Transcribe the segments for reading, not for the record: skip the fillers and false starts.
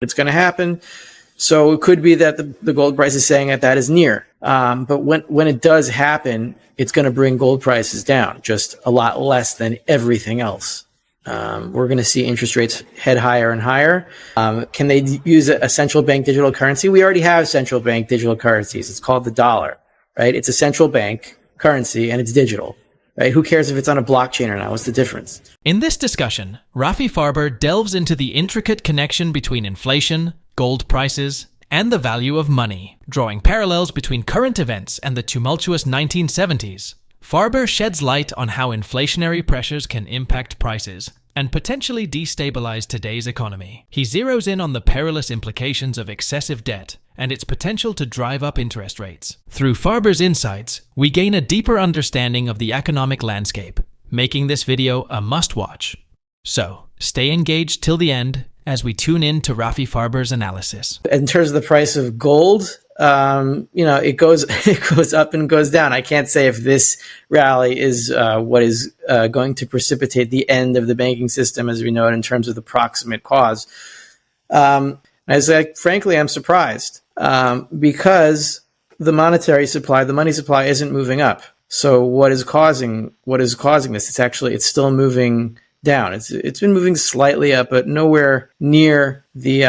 It's going to happen. So it could be that the gold price is saying that is near. But when it does happen, it's going to bring gold prices down just a lot less than everything else. We're going to see interest rates head higher and higher. Can they use a central bank digital currency? We already have central bank digital currencies. It's called the dollar, right? It's a central bank currency and it's digital. Right? Who cares if it's on a blockchain or not? What's the difference? In this discussion, Rafi Farber delves into the intricate connection between inflation, gold prices, and the value of money, drawing parallels between current events and the tumultuous 1970s. Farber sheds light on how inflationary pressures can impact prices and potentially destabilize today's economy. He zeroes in on the perilous implications of excessive debt and its potential to drive up interest rates. Through Farber's insights, we gain a deeper understanding of the economic landscape, making this video a must-watch. So, stay engaged till the end as we tune in to Rafi Farber's analysis. In terms of the price of gold, it goes up and goes down. I can't say if this rally is what is going to precipitate the end of the banking system as we know it in terms of the proximate cause. Frankly, I'm surprised because the monetary supply, the money supply, isn't moving up. So what is causing this? It's still moving down. It's been moving slightly up, but nowhere near the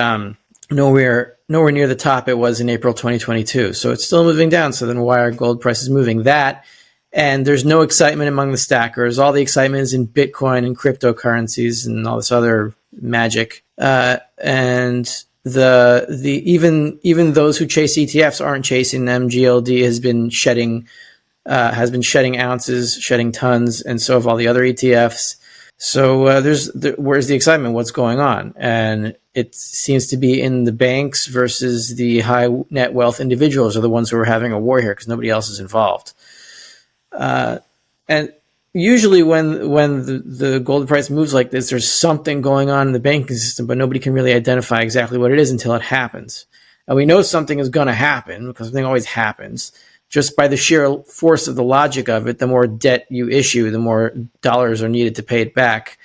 top it was in April 2022. So it's still moving down. So then why are gold prices moving? That, and there's no excitement among the stackers. All the excitement is in Bitcoin and cryptocurrencies and all this other magic. And even those who chase ETFs aren't chasing them. GLD has been shedding ounces, shedding tons, and so have all the other ETFs. So where's the excitement? What's going on? And it seems to be in the banks versus the high net wealth individuals are the ones who are having a war here because nobody else is involved. And usually when the gold price moves like this, there's something going on in the banking system, but nobody can really identify exactly what it is until it happens. And we know something is going to happen because something always happens. Just by the sheer force of the logic of it, the more debt you issue, the more dollars are needed to pay it back.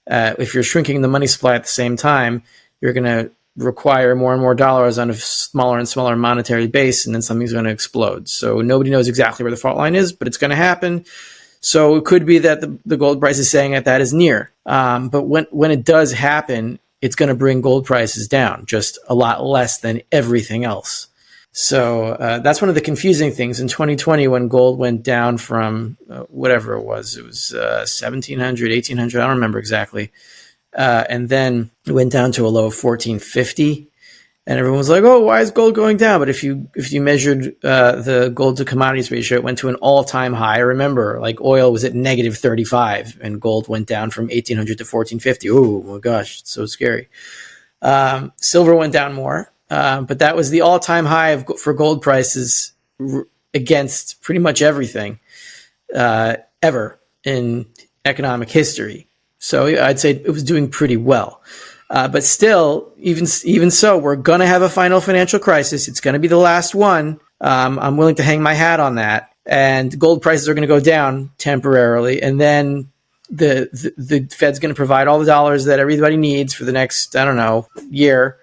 If you're shrinking the money supply at the same time, you're going to require more and more dollars on a smaller and smaller monetary base, and then something's going to explode. So nobody knows exactly where the fault line is, but it's going to happen. So it could be that the gold price is saying that is near. But when it does happen, it's going to bring gold prices down just a lot less than everything else. So that's one of the confusing things. In 2020, when gold went down from whatever it was 1,700, 1,800, I don't remember exactly. And then it went down to a low of 1,450. And everyone was like, oh, why is gold going down? But if you measured the gold to commodities ratio, it went to an all-time high. Remember, like oil was at negative 35 and gold went down from 1,800 to 1,450. Oh my gosh, it's so scary. Silver went down more. But that was the all-time high for gold prices against pretty much everything ever in economic history. So I'd say it was doing pretty well. But still, even so, we're going to have a final financial crisis. It's going to be the last one. I'm willing to hang my hat on that. And gold prices are going to go down temporarily. And then the Fed's going to provide all the dollars that everybody needs for the next, year,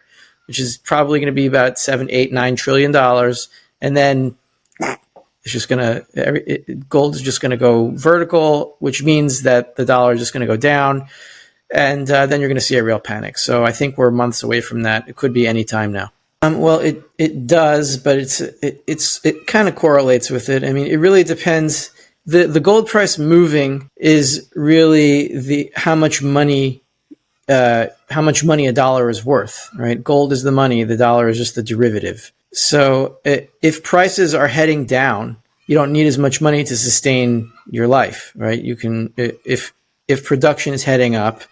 which is probably going to be about $7, $8, $9 trillion. And then it's just gold is just going to go vertical, which means that the dollar is just going to go down. And then you're going to see a real panic. So I think we're months away from that. It could be any time now. Well, it does, but it kind of correlates with it. I mean, it really depends. The gold price moving is really how much money a dollar is worth, right? Gold is the money, the dollar is just the derivative. So if prices are heading down, you don't need as much money to sustain your life, right? You can, if production is heading up,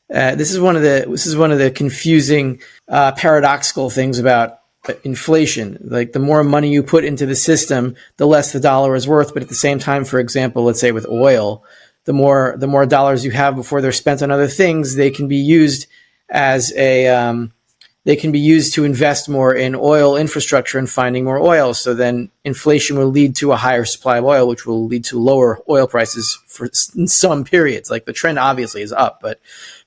this is one of the confusing, paradoxical things about inflation. Like the more money you put into the system, the less the dollar is worth. But at the same time, for example, let's say with oil, the more dollars you have before they're spent on other things, they can be used to invest more in oil infrastructure and finding more oil. So then inflation will lead to a higher supply of oil, which will lead to lower oil prices in some periods. Like the trend obviously is up, but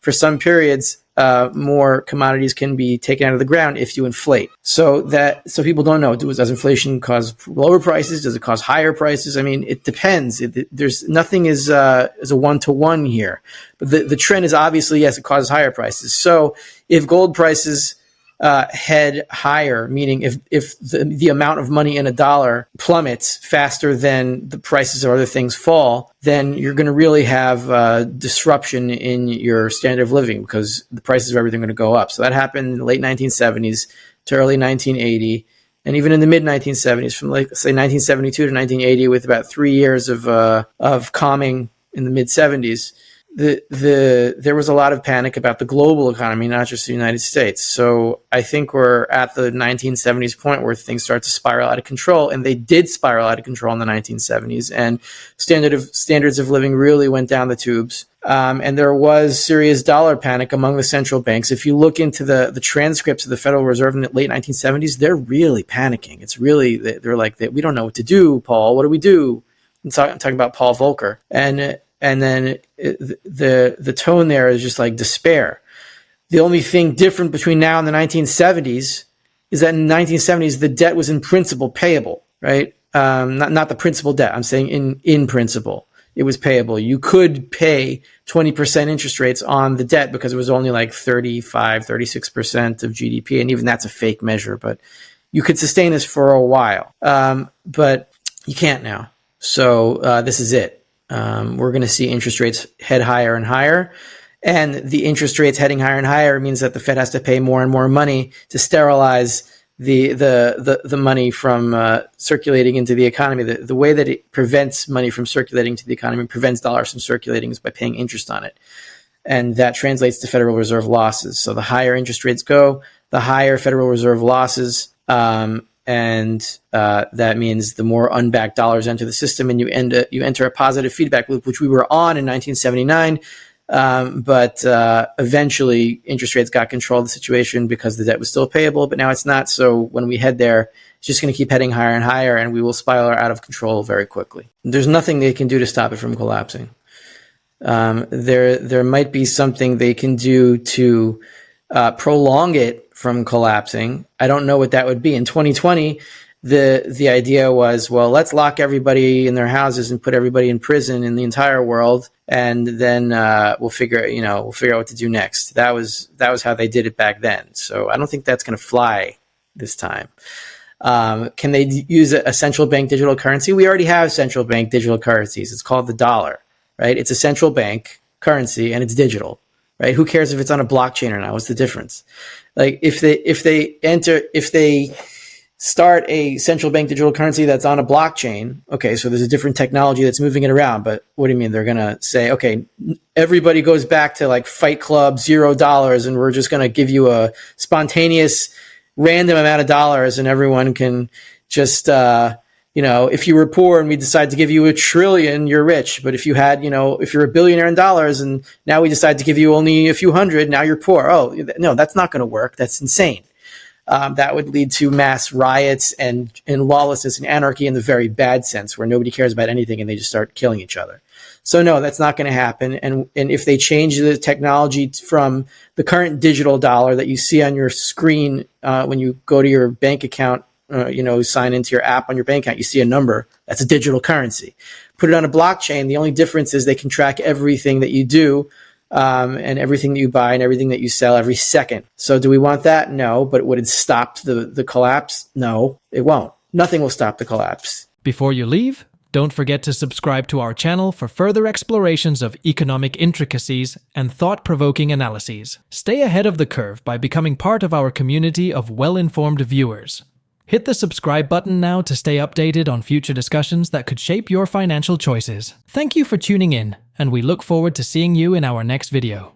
for some periods, more commodities can be taken out of the ground if you inflate. So people don't know, does inflation cause lower prices? Does it cause higher prices? I mean, it depends. There's nothing is a one-to-one here. But the trend is obviously, yes, it causes higher prices. So if gold prices head higher, meaning if the amount of money in a dollar plummets faster than the prices of other things fall, then you're going to really have disruption in your standard of living because the prices of everything are going to go up. So that happened in the late 1970s to early 1980, and even in the mid 1970s, from like say 1972 to 1980, with about 3 years of calming in the mid 70s. There was a lot of panic about the global economy, not just the United States. So I think we're at the 1970s point where things start to spiral out of control, and they did spiral out of control in the 1970s. And standards of living really went down the tubes. And there was serious dollar panic among the central banks. If you look into the transcripts of the Federal Reserve in the late 1970s, they're really panicking. It's really, they're like, we don't know what to do, Paul. What do we do? I'm talking about Paul Volcker. And then the tone there is just like despair. The only thing different between now and the 1970s is that in the 1970s, the debt was in principle payable, right? Not the principal debt. I'm saying in principle, it was payable. You could pay 20% interest rates on the debt because it was only like 36% of GDP. And even that's a fake measure, but you could sustain this for a while. But you can't now. So this is it. We're going to see interest rates head higher and higher, and the interest rates heading higher and higher means that the Fed has to pay more and more money to sterilize the money from circulating into the economy. The way that it prevents money from circulating to the economy, prevents dollars from circulating, is by paying interest on it, and that translates to Federal Reserve losses. So the higher interest rates go, the higher Federal Reserve losses. And that means the more unbacked dollars enter the system, and you enter a positive feedback loop, which we were on in 1979. But eventually, interest rates got control of the situation because the debt was still payable, but now it's not. So when we head there, it's just going to keep heading higher and higher, and we will spiral out of control very quickly. There's nothing they can do to stop it from collapsing. There might be something they can do to prolong it from collapsing. I don't know what that would be. In 2020, the idea was, well, let's lock everybody in their houses and put everybody in prison in the entire world, and then we'll figure out what to do next. That was how they did it back then. So I don't think that's going to fly this time. Can they use a central bank digital currency? We already have central bank digital currencies. It's called the dollar, right? It's a central bank currency and it's digital, right? Who cares if it's on a blockchain or not? What's the difference? Like if they start a central bank digital currency that's on a blockchain, okay, so there's a different technology that's moving it around. But what do you mean? They're going to say, okay, everybody goes back to like Fight Club, $0, and we're just going to give you a spontaneous random amount of dollars, and everyone can just, if you were poor and we decide to give you $1 trillion, you're rich. But if you had, if you're a billionaire in dollars and now we decide to give you only a few hundred, now you're poor. Oh, no, that's not going to work. That's insane. That would lead to mass riots and lawlessness and anarchy in the very bad sense, where nobody cares about anything and they just start killing each other. So no, that's not going to happen. And if they change the technology from the current digital dollar that you see on your screen when you go to your bank account, sign into your app on your bank account, you see a number. That's a digital currency. Put it on a blockchain. The only difference is they can track everything that you do and everything that you buy and everything that you sell every second. So do we want that? No. But would it stop the collapse? No, it won't. Nothing will stop the collapse. Before you leave, don't forget to subscribe to our channel for further explorations of economic intricacies and thought-provoking analyses. Stay ahead of the curve by becoming part of our community of well-informed viewers. Hit the subscribe button now to stay updated on future discussions that could shape your financial choices. Thank you for tuning in, and we look forward to seeing you in our next video.